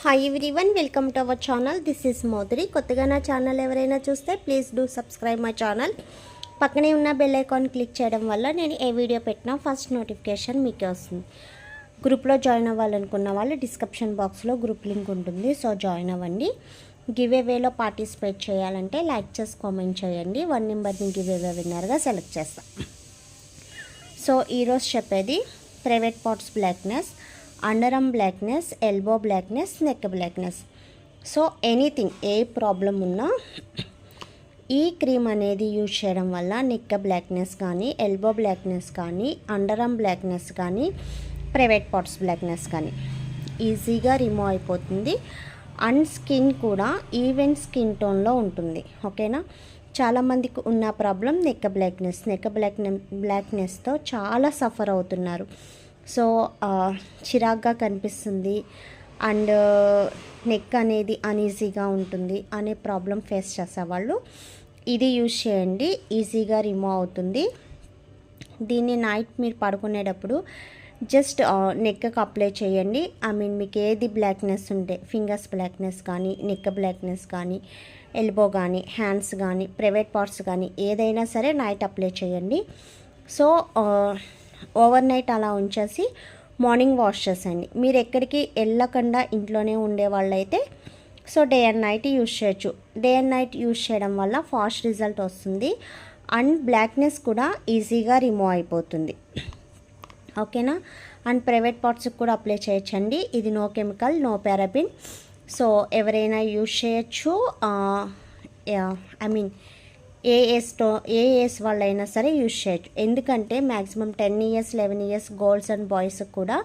Hi everyone, welcome to our channel. This is మోదరి. కొత్తగా నా ఛానల్ ఎవరైనా చూస్తే please do subscribe my channel. పక్కనే ఉన్న బెల్ ఐకాన్ క్లిక్ చేయడం వల్ల నేను ఏ వీడియో పెట్టినా ఫస్ట్ నోటిఫికేషన్ మీకే వస్తుంది. గ్రూప్లో జాయిన్ అవ్వాలనుకున్న వాళ్ళు డిస్క్రిప్షన్ బాక్స్లో గ్రూప్ లింక్ ఉంటుంది, సో జాయిన్ అవ్వండి. గివ్ అవేలో పార్టిసిపేట్ చేయాలంటే లైక్ చేసి కామెంట్ చేయండి. 1 నెంబర్ని గివ్ అవే విన్నర్గా సెలెక్ట్ చేస్తాం. సో ఈరోజు చెప్పేది private parts blackness, underarm blackness, elbow blackness, neck blackness. So anything, ఏ ప్రాబ్లం ఉన్నా ఈ క్రీమ్ అనేది యూజ్ చేయడం వల్ల నెక్ బ్లాక్నెస్ కానీ, ఎల్బో బ్లాక్నెస్ కానీ, అండర్ ఆర్మ్ బ్లాక్నెస్ కానీ, ప్రైవేట్ పార్ట్స్ బ్లాక్నెస్ కానీ ఈజీగా రిమూవ్ అయిపోతుంది. అండ్ స్కిన్ కూడా ఈవెన్ స్కిన్ టోన్లో ఉంటుంది. ఓకేనా? చాలామందికి ఉన్న ప్రాబ్లం నెక్ బ్లాక్నెస్తో చాలా సఫర్ అవుతున్నారు. సో చిరాగ్గా కనిపిస్తుంది అండ్ నెక్ అనేది అన్ఈజీగా ఉంటుంది అనే ప్రాబ్లం ఫేస్ చేసేవాళ్ళు ఇది యూజ్ చేయండి, ఈజీగా రిమూవ్ అవుతుంది. దీన్ని నైట్ మీరు పడుకునేటప్పుడు జస్ట్ నెక్కి అప్లై చేయండి. మీకు ఏది బ్లాక్నెస్ ఉంటే, ఫింగర్స్ బ్లాక్నెస్ కానీ, నెక్ బ్లాక్నెస్ కానీ, ఎల్బో కానీ, హ్యాండ్స్ కానీ, ప్రైవేట్ పార్ట్స్ కానీ ఏదైనా సరే నైట్ అప్లై చేయండి. సో ఓవర్ నైట్ అలా ఉంచేసి మార్నింగ్ వాష్ చేసేయండి. మీరు ఎక్కడికి వెళ్ళకుండా ఇంట్లోనే ఉండే వాళ్ళైతే so day and night use చేయొచ్చు. డే అండ్ నైట్ యూజ్ చేయడం వల్ల ఫాస్ట్ రిజల్ట్ వస్తుంది అండ్ బ్లాక్నెస్ కూడా ఈజీగా రిమూవ్ అయిపోతుంది. ఓకేనా? అండ్ ప్రైవేట్ పార్ట్స్కి కూడా అప్లై చేయొచ్చండి. ఇది no chemical, no paraben. So ఎవరైనా యూజ్ చేయొచ్చు. ఏ ఏజ్ వాళ్ళైనా సరే యూజ్ చేయొచ్చు. ఎందుకంటే maximum 10 years 11 years girls and boys కూడా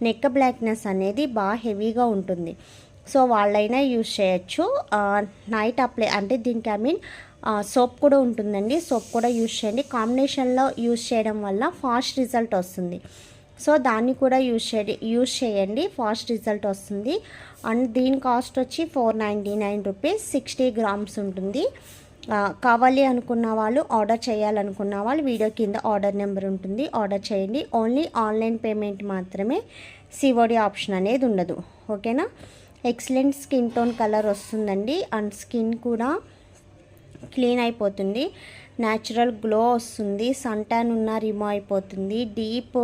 నెక్ బ్లాక్నెస్ అనేది బాగా హెవీగా ఉంటుంది. సో వాళ్ళైనా యూజ్ చేయొచ్చు. నైట్ అప్లై అంటే దీనికి సోప్ కూడా ఉంటుందండి. సోప్ కూడా యూజ్ చేయండి. కాంబినేషన్లో యూజ్ చేయడం వల్ల ఫాస్ట్ రిజల్ట్ వస్తుంది. సో దాన్ని కూడా యూజ్ చేయండి, ఫాస్ట్ రిజల్ట్ వస్తుంది. అండ్ దీని కాస్ట్ వచ్చి 499 రూపీస్, 60 గ్రామ్స్ ఉంటుంది. కావాలి అనుకున్న వాళ్ళు, ఆర్డర్ చేయాలనుకున్న వాళ్ళు వీడియో కింద ఆర్డర్ నెంబర్ ఉంటుంది, ఆర్డర్ చేయండి. ఓన్లీ ఆన్లైన్ పేమెంట్ మాత్రమే, సిఓడి ఆప్షన్ అనేది ఉండదు. ఓకేనా? ఎక్సలెంట్ స్కిన్ టోన్ కలర్ వస్తుందండి అండ్ స్కిన్ కూడా క్లీన్ అయిపోతుంది, న్యాచురల్ గ్లో వస్తుంది, సన్ ట్యాన్ ఉన్నా రిమూవ్ అయిపోతుంది, డీప్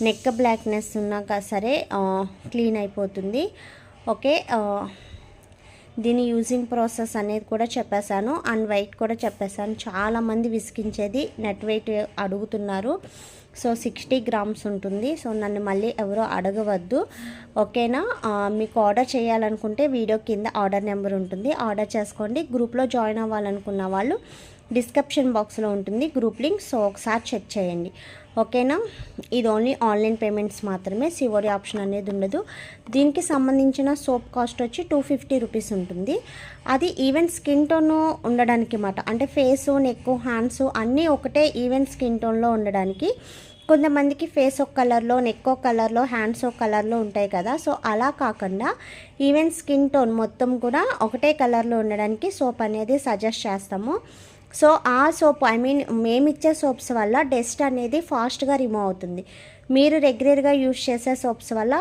నెక్ బ్లాక్నెస్ ఉన్నా సరే క్లీన్ అయిపోతుంది. ఓకే, దీని యూజింగ్ ప్రాసెస్ అనేది కూడా చెప్పేశాను అండ్ వెయిట్ కూడా చెప్పేశాను. చాలామంది విసిగించేది నెట్ వెయిట్ అడుగుతున్నారు. సో 60 గ్రామ్స్ ఉంటుంది. సో నన్ను మళ్ళీ ఎవరో అడగవద్దు. ఓకేనా? మీకు ఆర్డర్ చేయాలనుకుంటే వీడియో కింద ఆర్డర్ నెంబర్ ఉంటుంది, ఆర్డర్ చేసుకోండి. గ్రూప్లో జాయిన్ అవ్వాలనుకున్న వాళ్ళు డిస్క్రిప్షన్ బాక్స్లో ఉంటుంది గ్రూప్ లింక్, సో ఒకసారి చెక్ చేయండి. ఓకేనా? ఇది ఓన్లీ ఆన్లైన్ పేమెంట్స్ మాత్రమే, సిఓడి ఆప్షన్ అనేది ఉండదు. దీనికి సంబంధించిన సోప్ కాస్ట్ వచ్చి 250 రూపీస్ ఉంటుంది. అది ఈవెన్ స్కిన్ టోన్ ఉండడానికి మాట, అంటే ఫేసు, నెక్, హ్యాండ్స్ అన్నీ ఒకటే ఈవెన్ స్కిన్ టోన్లో ఉండడానికి. కొంతమందికి ఫేస్ ఒక కలర్లో, నెక్ ఒక కలర్లో, హ్యాండ్స్ ఒక కలర్లో ఉంటాయి కదా. సో అలా కాకుండా ఈవెన్ స్కిన్ టోన్ మొత్తం కూడా ఒకటే కలర్లో ఉండడానికి సోప్ అనేది సజెస్ట్ చేస్తాము. సో ఆ సోప్ మేమిచ్చే సోప్స్ వల్ల డస్ట్ అనేది ఫాస్ట్గా రిమూవ్ అవుతుంది. మీరు రెగ్యులర్గా యూజ్ చేసే సోప్స్ వల్ల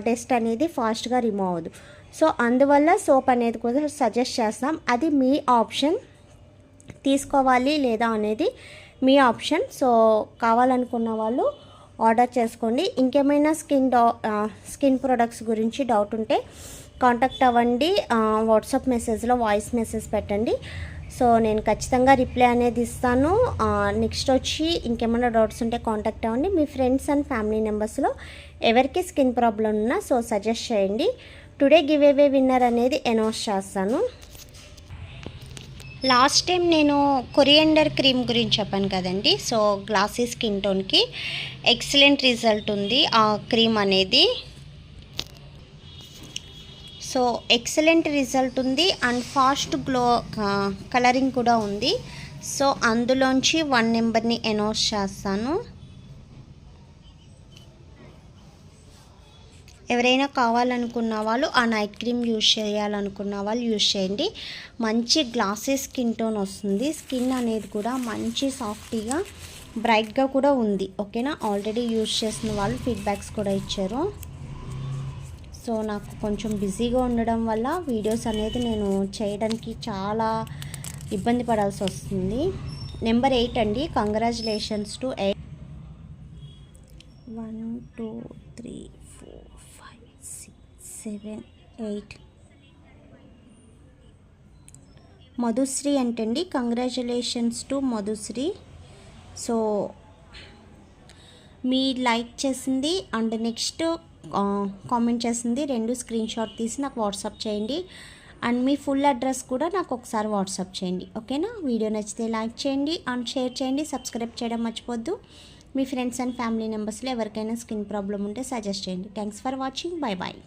డస్ట్ అనేది ఫాస్ట్గా రిమూవ్ అవ్వదు. సో అందువల్ల సోప్ అనేది కూడా సజెస్ట్ చేస్తాం. అది మీ ఆప్షన్, తీసుకోవాలి లేదా అనేది మీ ఆప్షన్. సో కావాలనుకున్న వాళ్ళు ఆర్డర్ చేసుకోండి. ఇంకేమైనా స్కిన్ ప్రొడక్ట్స్ గురించి డౌట్ ఉంటే కాంటాక్ట్ అవ్వండి. వాట్సాప్ మెసేజ్లో వాయిస్ మెసేజ్ పెట్టండి. సో నేను ఖచ్చితంగా రిప్లై అనేది ఇస్తాను. నెక్స్ట్ వచ్చి ఇంకేమైనా డౌట్స్ ఉంటే కాంటాక్ట్ అవ్వండి. మీ ఫ్రెండ్స్ అండ్ ఫ్యామిలీ మెంబర్స్లో ఎవరికి స్కిన్ ప్రాబ్లం ఉన్నా సో సజెస్ట్ చేయండి. టుడే గివ్ అవే విన్నర్ అనేది అనౌన్స్ చేస్తాను. లాస్ట్ టైం నేను కొరియండర్ క్రీమ్ గురించి చెప్పాను కదండి. సో గ్లాసీ స్కిన్ టోన్కి ఎక్సలెంట్ రిజల్ట్ ఉంది ఆ క్రీమ్ అనేది. సో ఎక్సలెంట్ రిజల్ట్ ఉంది అండ్ ఫాస్ట్ గ్లో కలరింగ్ కూడా ఉంది. సో అందులోంచి 1 నెంబర్ని అనౌన్స్ చేస్తాను. ఎవరైనా కావాలనుకున్న వాళ్ళు, ఆ నైట్ క్రీమ్ యూజ్ చేయాలనుకున్న వాళ్ళు యూజ్ చేయండి. మంచి గ్లాసీ స్కిన్ టోన్ వస్తుంది. స్కిన్ అనేది కూడా మంచి సాఫ్టీగా, బ్రైట్గా కూడా ఉంది. ఓకేనా? ఆల్రెడీ యూజ్ చేసిన వాళ్ళు ఫీడ్బ్యాక్స్ కూడా ఇచ్చారు. సో నాకు కొంచెం బిజీగా ఉండడం వల్ల వీడియోస్ అనేది నేను చేయడానికి చాలా ఇబ్బంది పడాల్సి వస్తుంది. నెంబర్ 8 అండి. Congratulations to 8. 1 2 3 4 5 6 7 8 మధుశ్రీ అంటండి. Congratulations to Madhushree. So me like చేసింది అండ్ నెక్స్ట్ కామెంట్ చేసింది 2 స్క్రీన్ షాట్ తీసి నాకు వాట్సాప్ చేయండి. అండ్ మీ ఫుల్ అడ్రస్ కూడా నాకు ఒకసారి వాట్సాప్ చేయండి. ఓకేనా? వీడియో నచ్చితే లైక్ చేయండి అండ్ షేర్ చేయండి. సబ్స్క్రైబ్ చేయడం మర్చిపోద్దు. మీ ఫ్రెండ్స్ అండ్ ఫ్యామిలీ మెంబర్స్లో ఎవరికైనా స్కిన్ ప్రాబ్లం ఉంటే సజెస్ట్ చేయండి. Thanks for watching. Bye bye.